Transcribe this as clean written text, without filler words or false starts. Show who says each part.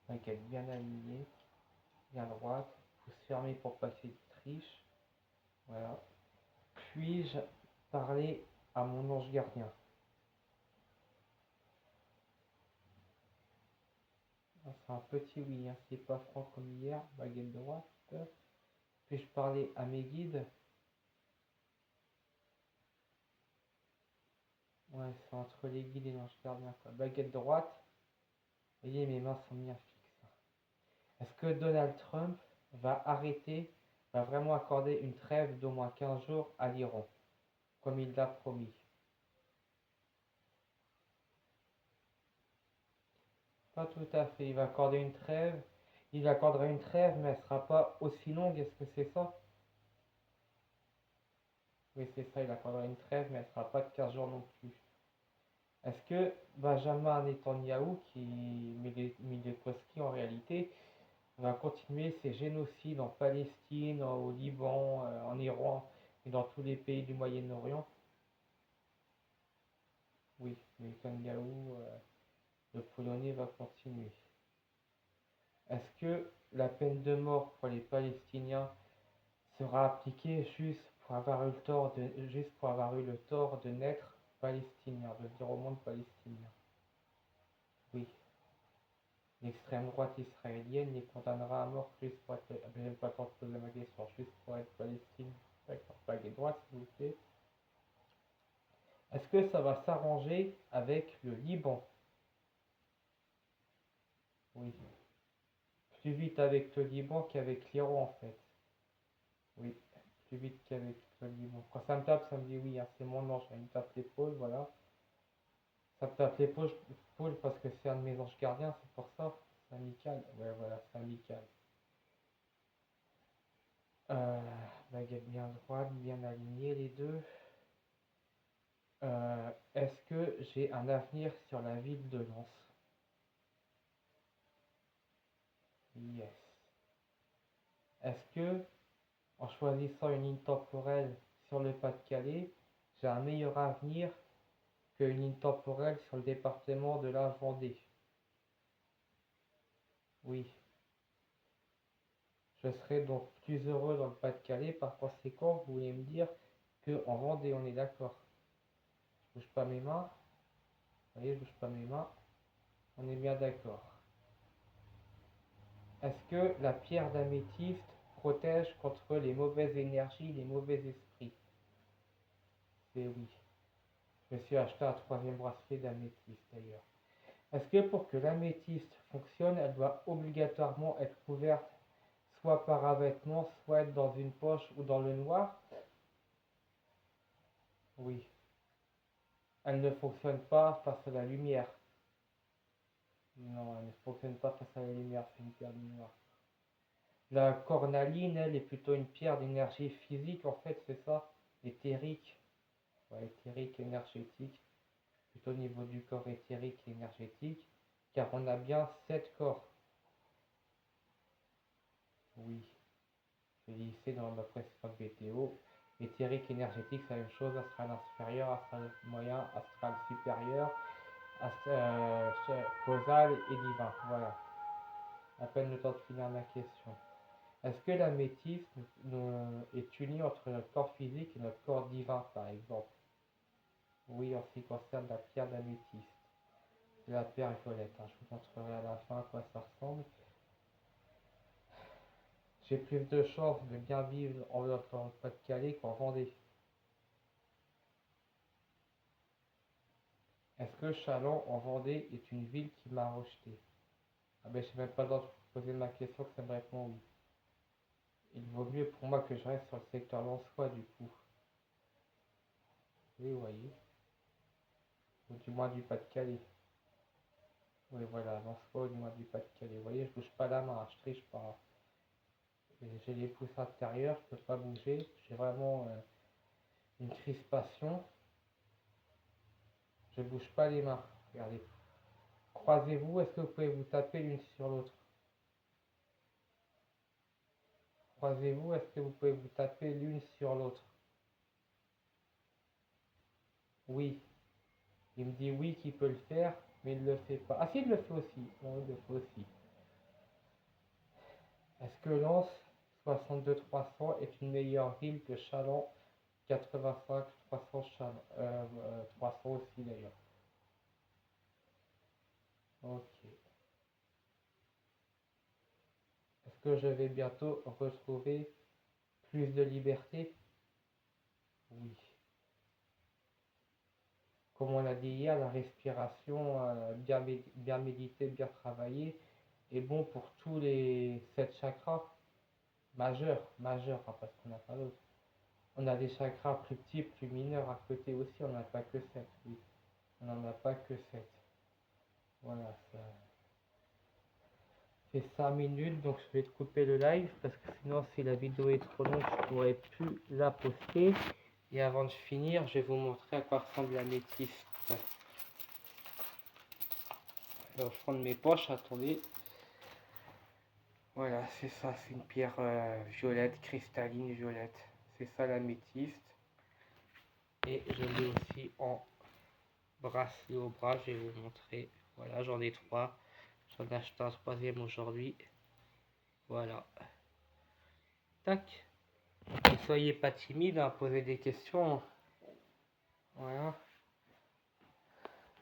Speaker 1: Baguette bien alignée, bien droite, pouce fermé pour passer de triche. Voilà. Puis-je parler à mon ange gardien? C'est un petit oui, hein, c'est pas franc comme hier, baguette droite. Puis-je parler à mes guides? Ouais, c'est entre les guides et l'ange gardien, quoi. Baguette droite. Vous voyez, mes mains sont bien fixes. Est-ce que Donald Trump va vraiment accorder une trêve d'au moins 15 jours à l'Iran, comme il l'a promis? Pas tout à fait. Il va accorder une trêve. Il accordera une trêve, mais elle sera pas aussi longue. Est-ce que c'est ça? Oui, c'est ça. Il accordera une trêve, mais elle sera pas de 15 jours non plus. Est-ce que Benjamin Netanyahou, qui Milekoski en réalité, va continuer ses génocides en Palestine, au Liban, en Iran et dans tous les pays du Moyen-Orient? Oui, Netanyahou, le Polonais, va continuer. Est-ce que la peine de mort pour les Palestiniens sera appliquée juste pour avoir eu le tort de naître palestinien, de venir au monde palestinien? Oui. L'extrême droite israélienne les condamnera à mort juste pour être. J'aime pas tant poser ma question, juste pour être Palestine. D'accord, baguette droite, s'il vous plaît. Est-ce que ça va s'arranger avec le Liban? Oui. Plus vite avec le Liban qu'avec l'Iran, en fait. Oui, plus vite qu'avec le Liban. Quand ça me tape, ça me dit oui, hein, c'est mon ange. Il me tape l'épaule, voilà. Ça me tape l'épaule parce que c'est un de mes anges gardiens, c'est pour ça. C'est amical. Ouais, voilà, c'est amical. Euh, Baguette bien droite, bien alignée les deux. Est-ce que j'ai un avenir sur la ville de Lens? Yes. Est-ce que, en choisissant une ligne temporelle sur le Pas-de-Calais, j'ai un meilleur avenir qu'une ligne temporelle sur le département de la Vendée? Oui. Je serai donc plus heureux dans le Pas-de-Calais. Par conséquent, vous voulez me dire qu'en Vendée, on est d'accord? Je bouge pas mes mains. Vous voyez, je bouge pas mes mains. On est bien d'accord. Est-ce que la pierre d'améthyste protège contre les mauvaises énergies, les mauvais esprits? C'est oui. Je me suis acheté un troisième bracelet d'améthyste d'ailleurs. Est-ce que pour que l'améthyste fonctionne, elle doit obligatoirement être couverte soit par un vêtement, soit être dans une poche ou dans le noir? Oui. Elle ne fonctionne pas face à la lumière. Non, elle ne fonctionne pas face à la lumière, c'est une pierre noire. La cornaline, elle, est plutôt une pierre d'énergie physique, en fait, c'est ça? Éthérique. Ouais, éthérique, énergétique. Plutôt au niveau du corps éthérique et énergétique. Car on a bien 7 corps. Oui. Je l'ai lycée dans ma précédente vidéo. Éthérique, énergétique, c'est la même chose. Astral inférieur, astral moyen, astral supérieur, causal et divin. Voilà. À peine le temps de finir ma question. Est-ce que l'améthyste est uni entre notre corps physique et notre corps divin, par exemple? Oui, en ce qui concerne la pierre d'améthyste. C'est la pierre violette, hein. Je vous montrerai à la fin à quoi ça ressemble. J'ai plus de chances de bien vivre dans le Pas-de-Calais qu'en Vendée. Est-ce que Châlons en Vendée est une ville qui m'a rejeté? Ah ben, je n'ai même pas le droit de vous poser ma question que ça me répond oui. Il vaut mieux pour moi que je reste sur le secteur lensois du coup. Oui, vous voyez. Ou du moins du Pas-de-Calais. Oui, voilà, lensois ou du moins du Pas-de-Calais. Vous voyez, je bouge pas la main, je triche pas. J'ai les pouces intérieurs, je peux pas bouger. J'ai vraiment une crispation. Je bouge pas les mains. Regardez. Croisez-vous, est-ce que vous pouvez vous taper l'une sur l'autre? Croisez-vous, est-ce que vous pouvez vous taper l'une sur l'autre? Oui. Il me dit oui qu'il peut le faire, mais il le fait pas. Ah si, il le fait aussi. Non, il le fait aussi. Est-ce que Lens 62 300 est une meilleure ville que Châlons 85 300 Châlons 300 aussi d'ailleurs. Ok. Est-ce que je vais bientôt retrouver plus de liberté? Oui. Comme on l'a dit hier, la respiration bien méditée, bien travaillée est bon pour tous les 7 chakras majeurs, hein, parce qu'on n'a pas d'autres. On a des chakras plus petits, plus mineurs à côté aussi, on n'en a pas que 7, oui. On n'en a pas que 7. Voilà, ça fait 5 minutes, donc je vais te couper le live, parce que sinon si la vidéo est trop longue, je ne pourrai plus la poster. Et avant de finir, je vais vous montrer à quoi ressemble la métisse. Je vais prendre mes poches, attendez. Voilà, c'est ça, c'est une pierre violette, cristalline violette. C'est ça l'améthyste. Et je l'ai aussi en bracelet au bras, je vais vous montrer. Voilà, j'en ai 3. J'en ai acheté un 3e aujourd'hui. Voilà. Tac. Ne soyez pas timide à poser des questions. Voilà.